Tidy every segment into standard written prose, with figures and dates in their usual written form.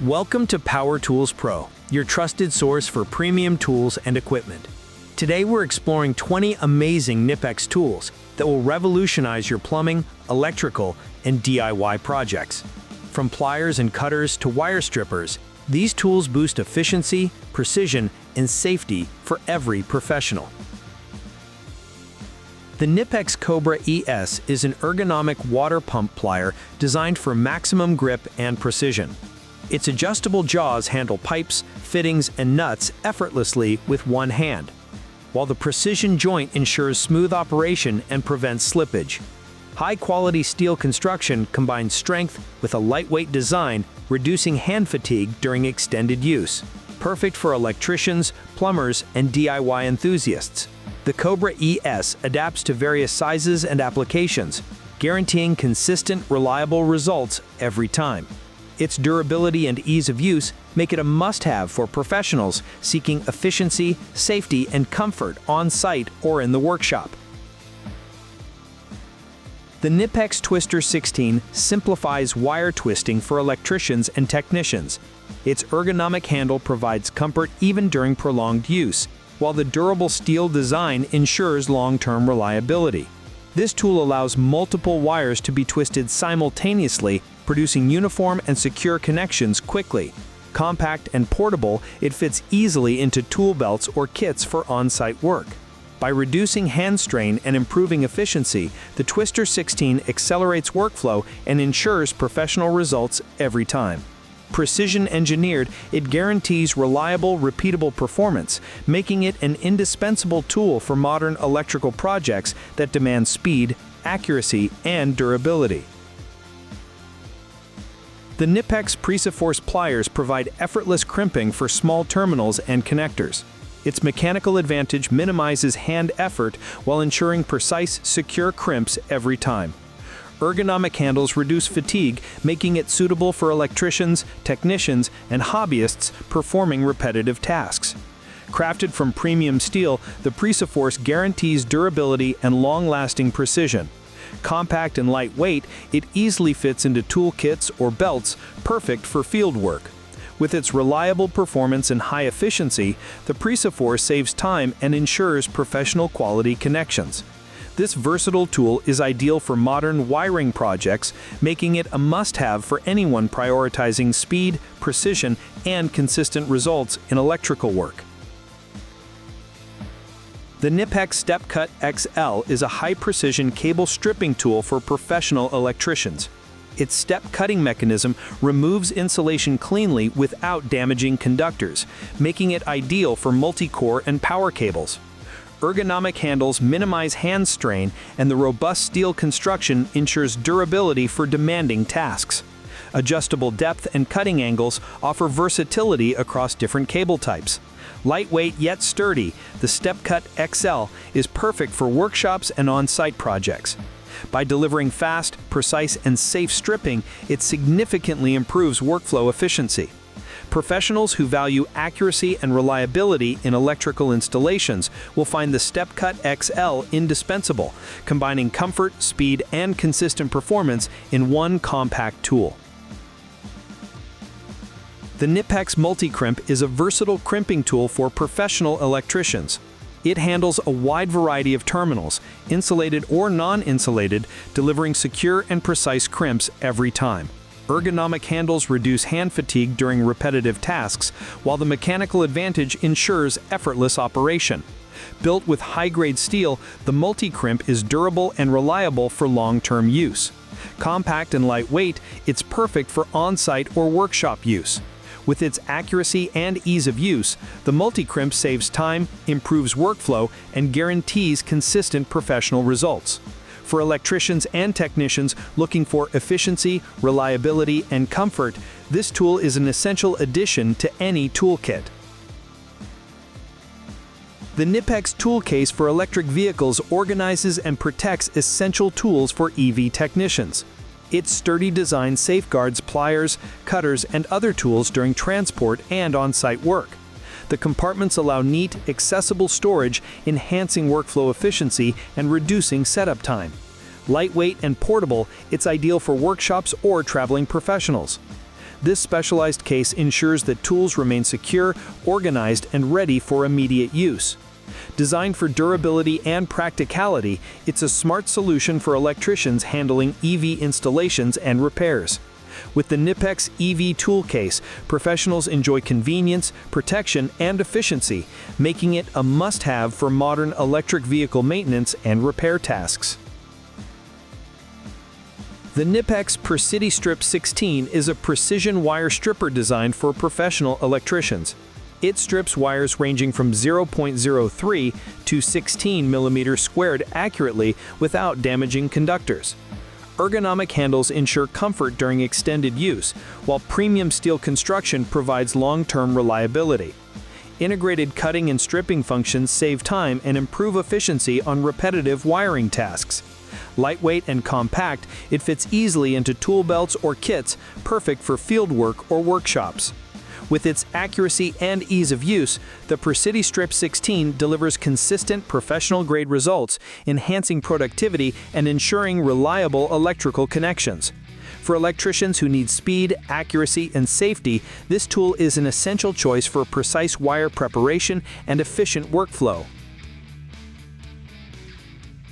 Welcome to Power Tools Pro, your trusted source for premium tools and equipment. Today we're exploring 20 amazing KNIPEX tools that will revolutionize your plumbing, electrical, and DIY projects. From pliers and cutters to wire strippers, these tools boost efficiency, precision, and safety for every professional. The KNIPEX Cobra ES is an ergonomic water pump plier designed for maximum grip and precision. Its adjustable jaws handle pipes, fittings, and nuts effortlessly with one hand, while the precision joint ensures smooth operation and prevents slippage. High-quality steel construction combines strength with a lightweight design, reducing hand fatigue during extended use. Perfect for electricians, plumbers, and DIY enthusiasts. The Cobra ES adapts to various sizes and applications, guaranteeing consistent, reliable results every time. Its durability and ease of use make it a must-have for professionals seeking efficiency, safety, and comfort on-site or in the workshop. The KNIPEX Twistor16 simplifies wire twisting for electricians and technicians. Its ergonomic handle provides comfort even during prolonged use, while the durable steel design ensures long-term reliability. This tool allows multiple wires to be twisted simultaneously, producing uniform and secure connections quickly. Compact and portable, it fits easily into tool belts or kits for on-site work. By reducing hand strain and improving efficiency, the Twistor16 accelerates workflow and ensures professional results every time. Precision engineered, it guarantees reliable, repeatable performance, making it an indispensable tool for modern electrical projects that demand speed, accuracy, and durability. The KNIPEX PreciForce Pliers provide effortless crimping for small terminals and connectors. Its mechanical advantage minimizes hand effort while ensuring precise, secure crimps every time. Ergonomic handles reduce fatigue, making it suitable for electricians, technicians, and hobbyists performing repetitive tasks. Crafted from premium steel, the PreciForce guarantees durability and long-lasting precision. Compact and lightweight, it easily fits into toolkits or belts, perfect for field work. With its reliable performance and high efficiency, the PreciForce saves time and ensures professional quality connections. This versatile tool is ideal for modern wiring projects, making it a must-have for anyone prioritizing speed, precision, and consistent results in electrical work. The KNIPEX StepCut XL is a high-precision cable stripping tool for professional electricians. Its step cutting mechanism removes insulation cleanly without damaging conductors, making it ideal for multi-core and power cables. Ergonomic handles minimize hand strain, and the robust steel construction ensures durability for demanding tasks. Adjustable depth and cutting angles offer versatility across different cable types. Lightweight yet sturdy, the StepCut XL is perfect for workshops and on-site projects. By delivering fast, precise, and safe stripping, it significantly improves workflow efficiency. Professionals who value accuracy and reliability in electrical installations will find the StepCut XL indispensable, combining comfort, speed, and consistent performance in one compact tool. The KNIPEX MultiCrimp is a versatile crimping tool for professional electricians. It handles a wide variety of terminals, insulated or non-insulated, delivering secure and precise crimps every time. Ergonomic handles reduce hand fatigue during repetitive tasks, while the mechanical advantage ensures effortless operation. Built with high-grade steel, the MultiCrimp is durable and reliable for long-term use. Compact and lightweight, it's perfect for on-site or workshop use. With its accuracy and ease of use, the MultiCrimp saves time, improves workflow, and guarantees consistent professional results. For electricians and technicians looking for efficiency, reliability, and comfort, this tool is an essential addition to any toolkit. The KNIPEX tool case for electric vehicles organizes and protects essential tools for EV technicians. Its sturdy design safeguards pliers, cutters, and other tools during transport and on-site work. The compartments allow neat, accessible storage, enhancing workflow efficiency and reducing setup time. Lightweight and portable, it's ideal for workshops or traveling professionals. This specialized case ensures that tools remain secure, organized, and ready for immediate use. Designed for durability and practicality, it's a smart solution for electricians handling EV installations and repairs. With the KNIPEX EV tool case, professionals enjoy convenience, protection, and efficiency, making it a must-have for modern electric vehicle maintenance and repair tasks. The KNIPEX PreciStrip16 is a precision wire stripper designed for professional electricians. It strips wires ranging from 0.03 to 16 mm squared accurately without damaging conductors. Ergonomic handles ensure comfort during extended use, while premium steel construction provides long-term reliability. Integrated cutting and stripping functions save time and improve efficiency on repetitive wiring tasks. Lightweight and compact, it fits easily into tool belts or kits, perfect for field work or workshops. With its accuracy and ease of use, the PreciStrip16 delivers consistent professional-grade results, enhancing productivity and ensuring reliable electrical connections. For electricians who need speed, accuracy, and safety, this tool is an essential choice for precise wire preparation and efficient workflow.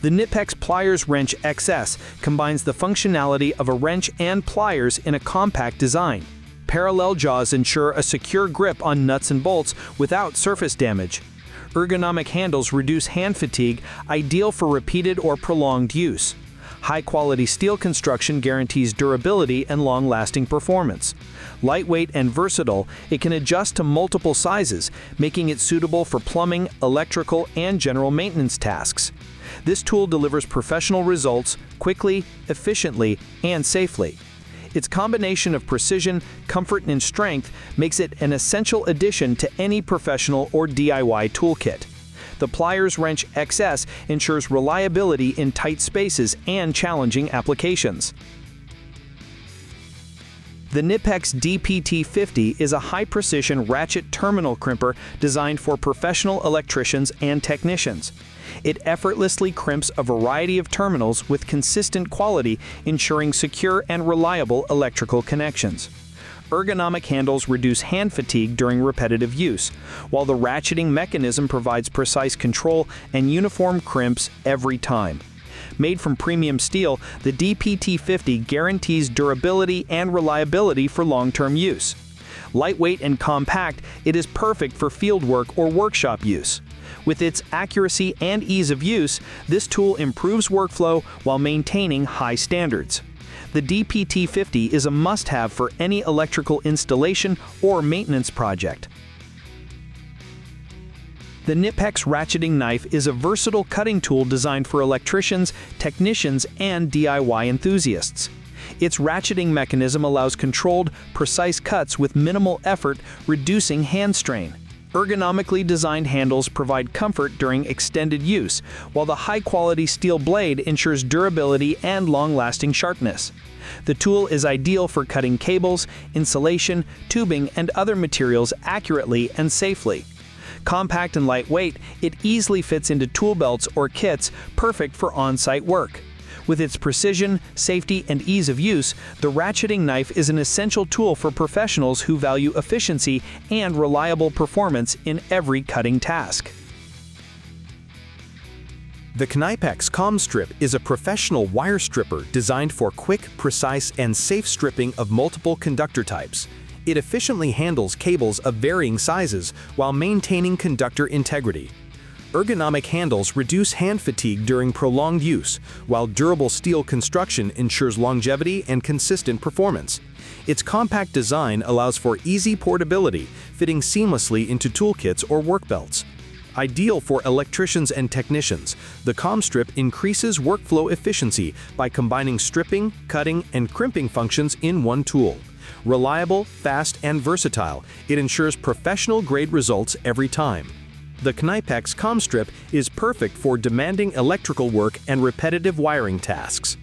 The KNIPEX Pliers Wrench XS combines the functionality of a wrench and pliers in a compact design. Parallel jaws ensure a secure grip on nuts and bolts without surface damage. Ergonomic handles reduce hand fatigue, ideal for repeated or prolonged use. High-quality steel construction guarantees durability and long-lasting performance. Lightweight and versatile, it can adjust to multiple sizes, making it suitable for plumbing, electrical, and general maintenance tasks. This tool delivers professional results quickly, efficiently, and safely. Its combination of precision, comfort, and strength makes it an essential addition to any professional or DIY toolkit. The Pliers Wrench XS ensures reliability in tight spaces and challenging applications. The KNIPEX DPT50 is a high-precision ratchet terminal crimper designed for professional electricians and technicians. It effortlessly crimps a variety of terminals with consistent quality, ensuring secure and reliable electrical connections. Ergonomic handles reduce hand fatigue during repetitive use, while the ratcheting mechanism provides precise control and uniform crimps every time. Made from premium steel, the DPT50 guarantees durability and reliability for long-term use. Lightweight and compact, it is perfect for fieldwork or workshop use. With its accuracy and ease of use, this tool improves workflow while maintaining high standards. The DPT50 is a must-have for any electrical installation or maintenance project. The KNIPEX Ratcheting Knife is a versatile cutting tool designed for electricians, technicians, and DIY enthusiasts. Its ratcheting mechanism allows controlled, precise cuts with minimal effort, reducing hand strain. Ergonomically designed handles provide comfort during extended use, while the high-quality steel blade ensures durability and long-lasting sharpness. The tool is ideal for cutting cables, insulation, tubing, and other materials accurately and safely. Compact and lightweight, it easily fits into tool belts or kits, perfect for on-site work. With its precision, safety, and ease of use, the ratcheting knife is an essential tool for professionals who value efficiency and reliable performance in every cutting task. The KNIPEX ComStrip is a professional wire stripper designed for quick, precise, and safe stripping of multiple conductor types. It efficiently handles cables of varying sizes while maintaining conductor integrity. Ergonomic handles reduce hand fatigue during prolonged use, while durable steel construction ensures longevity and consistent performance. Its compact design allows for easy portability, fitting seamlessly into toolkits or work belts. Ideal for electricians and technicians, the ComStrip increases workflow efficiency by combining stripping, cutting, and crimping functions in one tool. Reliable, fast, and versatile, it ensures professional-grade results every time. The KNIPEX ComStrip is perfect for demanding electrical work and repetitive wiring tasks.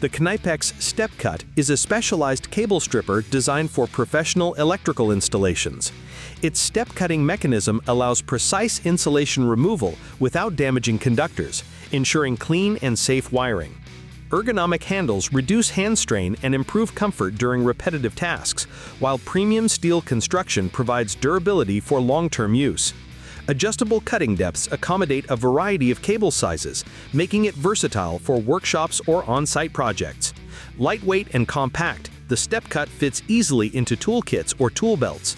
The KNIPEX StepCut is a specialized cable stripper designed for professional electrical installations. Its step-cutting mechanism allows precise insulation removal without damaging conductors, ensuring clean and safe wiring. Ergonomic handles reduce hand strain and improve comfort during repetitive tasks, while premium steel construction provides durability for long-term use. Adjustable cutting depths accommodate a variety of cable sizes, making it versatile for workshops or on-site projects. Lightweight and compact, the StepCut fits easily into toolkits or tool belts.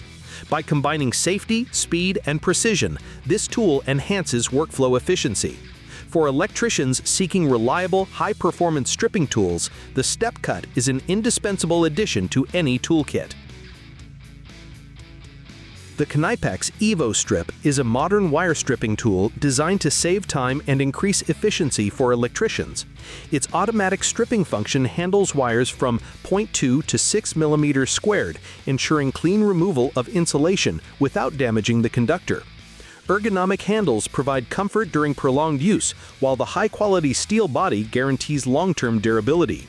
By combining safety, speed, and precision, this tool enhances workflow efficiency. For electricians seeking reliable, high-performance stripping tools, the StepCut is an indispensable addition to any toolkit. The KNIPEX EvoStrip is a modern wire stripping tool designed to save time and increase efficiency for electricians. Its automatic stripping function handles wires from 0.2 to 6 mm squared, ensuring clean removal of insulation without damaging the conductor. Ergonomic handles provide comfort during prolonged use, while the high-quality steel body guarantees long-term durability.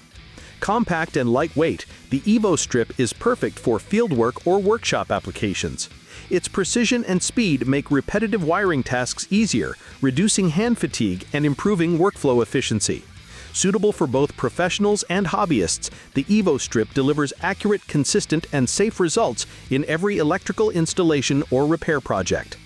Compact and lightweight, the EvoStrip is perfect for fieldwork or workshop applications. Its precision and speed make repetitive wiring tasks easier, reducing hand fatigue and improving workflow efficiency. Suitable for both professionals and hobbyists, the EvoStrip delivers accurate, consistent, and safe results in every electrical installation or repair project.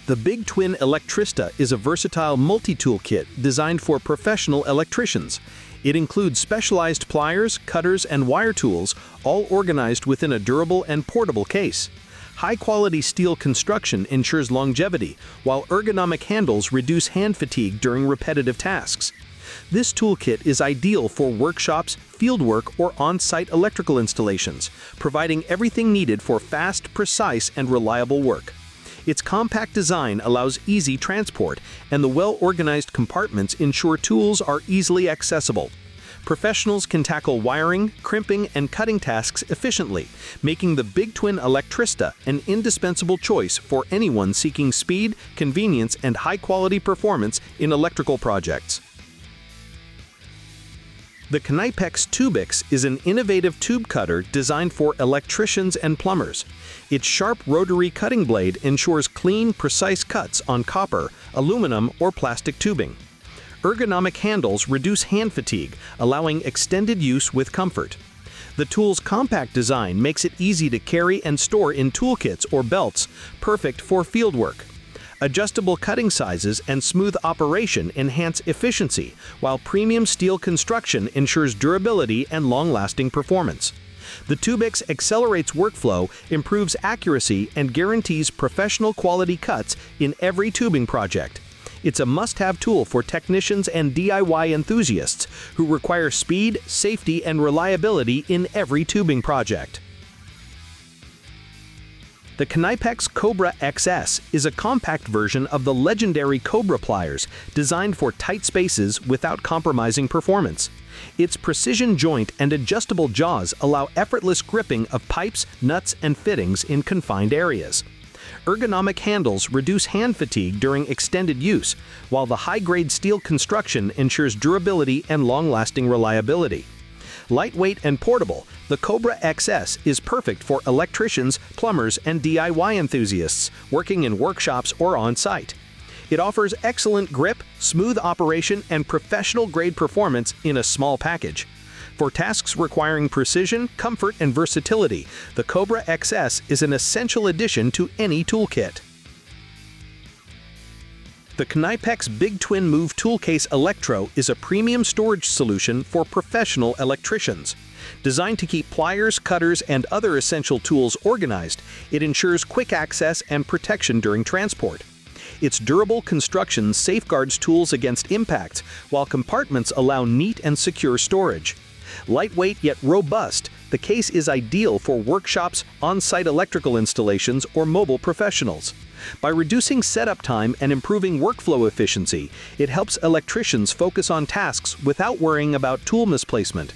The Big Twin Electricista is a versatile multi-tool kit designed for professional electricians. It includes specialized pliers, cutters, and wire tools, all organized within a durable and portable case. High-quality steel construction ensures longevity, while ergonomic handles reduce hand fatigue during repetitive tasks. This toolkit is ideal for workshops, fieldwork, or on-site electrical installations, providing everything needed for fast, precise, and reliable work. Its compact design allows easy transport, and the well-organized compartments ensure tools are easily accessible. Professionals can tackle wiring, crimping, and cutting tasks efficiently, making the Big Twin Electricista an indispensable choice for anyone seeking speed, convenience, and high-quality performance in electrical projects. The KNIPEX TubiX is an innovative tube cutter designed for electricians and plumbers. Its sharp rotary cutting blade ensures clean, precise cuts on copper, aluminum, or plastic tubing. Ergonomic handles reduce hand fatigue, allowing extended use with comfort. The tool's compact design makes it easy to carry and store in toolkits or belts, perfect for fieldwork. Adjustable cutting sizes and smooth operation enhance efficiency, while premium steel construction ensures durability and long-lasting performance. The TubiX accelerates workflow, improves accuracy, and guarantees professional quality cuts in every tubing project. It's a must-have tool for technicians and DIY enthusiasts who require speed, safety, and reliability in every tubing project. The KNIPEX Cobra XS is a compact version of the legendary Cobra Pliers, designed for tight spaces without compromising performance. Its precision joint and adjustable jaws allow effortless gripping of pipes, nuts, and fittings in confined areas. Ergonomic handles reduce hand fatigue during extended use, while the high-grade steel construction ensures durability and long-lasting reliability. Lightweight and portable, the Cobra XS is perfect for electricians, plumbers, and DIY enthusiasts working in workshops or on-site. It offers excellent grip, smooth operation, and professional-grade performance in a small package. For tasks requiring precision, comfort, and versatility, the Cobra XS is an essential addition to any toolkit. The KNIPEX Big Twin Move Toolcase Electro is a premium storage solution for professional electricians. Designed to keep pliers, cutters, and other essential tools organized, it ensures quick access and protection during transport. Its durable construction safeguards tools against impacts, while compartments allow neat and secure storage. Lightweight yet robust, the case is ideal for workshops, on-site electrical installations, or mobile professionals. By reducing setup time and improving workflow efficiency, it helps electricians focus on tasks without worrying about tool misplacement.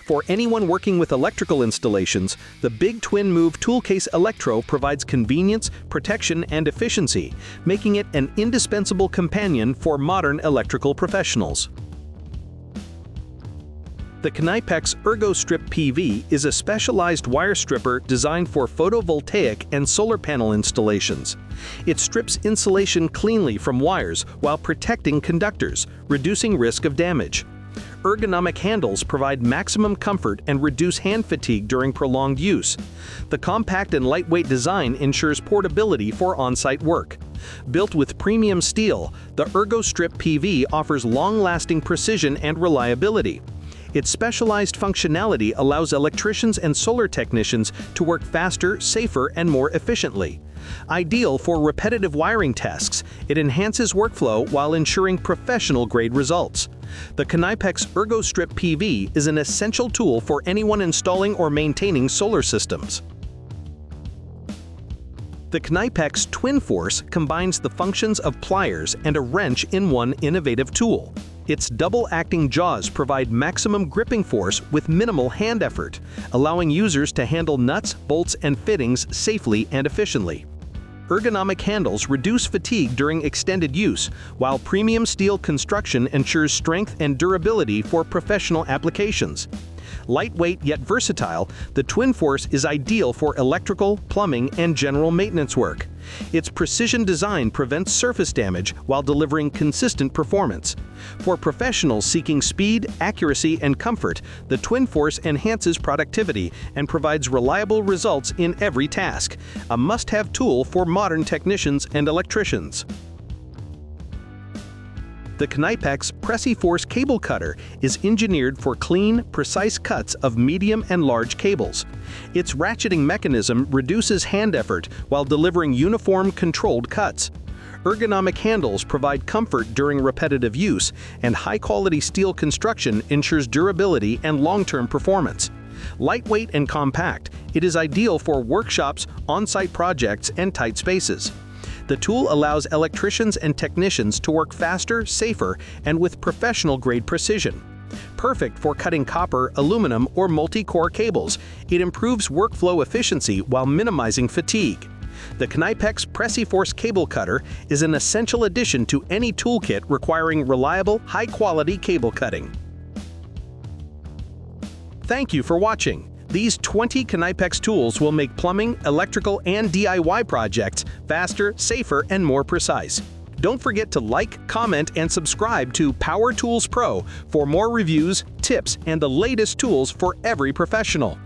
For anyone working with electrical installations, the Big Twin Move Toolcase Electro provides convenience, protection, and efficiency, making it an indispensable companion for modern electrical professionals. The KNIPEX ErgoStrip PV is a specialized wire stripper designed for photovoltaic and solar panel installations. It strips insulation cleanly from wires while protecting conductors, reducing risk of damage. Ergonomic handles provide maximum comfort and reduce hand fatigue during prolonged use. The compact and lightweight design ensures portability for on-site work. Built with premium steel, the ErgoStrip PV offers long-lasting precision and reliability. Its specialized functionality allows electricians and solar technicians to work faster, safer, and more efficiently. Ideal for repetitive wiring tasks, it enhances workflow while ensuring professional-grade results. The KNIPEX ErgoStrip PV is an essential tool for anyone installing or maintaining solar systems. The KNIPEX TwinForce combines the functions of pliers and a wrench in one innovative tool. Its double-acting jaws provide maximum gripping force with minimal hand effort, allowing users to handle nuts, bolts, and fittings safely and efficiently. Ergonomic handles reduce fatigue during extended use, while premium steel construction ensures strength and durability for professional applications. Lightweight yet versatile, the TwinForce is ideal for electrical, plumbing, and general maintenance work. Its precision design prevents surface damage while delivering consistent performance. For professionals seeking speed, accuracy, and comfort, the TwinForce enhances productivity and provides reliable results in every task, a must-have tool for modern technicians and electricians. The KNIPEX PreciForce cable cutter is engineered for clean, precise cuts of medium and large cables. Its ratcheting mechanism reduces hand effort while delivering uniform, controlled cuts. Ergonomic handles provide comfort during repetitive use, and high-quality steel construction ensures durability and long-term performance. Lightweight and compact, it is ideal for workshops, on-site projects, and tight spaces. The tool allows electricians and technicians to work faster, safer, and with professional-grade precision. Perfect for cutting copper, aluminum, or multi-core cables, it improves workflow efficiency while minimizing fatigue. The KNIPEX PreciForce cable cutter is an essential addition to any toolkit requiring reliable, high-quality cable cutting. Thank you for watching. These 20 KNIPEX tools will make plumbing, electrical, and DIY projects faster, safer, and more precise. Don't forget to like, comment, and subscribe to Power Tools Pro for more reviews, tips, and the latest tools for every professional.